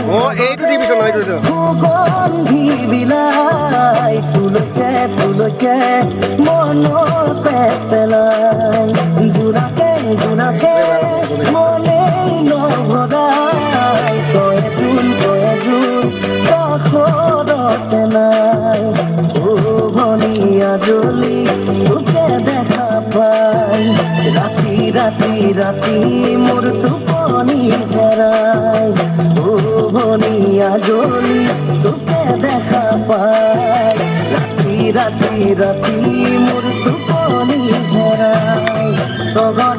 এইটো ডিভিজন এইটো সুগন্ধি বিলাই তুলকে তুলকে মনতে পেলাই জোনাকে জোনাকে মনেই নভৰাই তই জোন কাষৰতে নাই ভনীয়া জ্বলি তোকে দেখা পাই ৰাতি ৰাতি ৰাতি মোৰ টোপনি হেৰাই ভনীয়া জ্বলি তোকে দেখা পাই ৰাতি ৰাতি ৰাতি মোৰ টোপনি হেৰাই তগৰ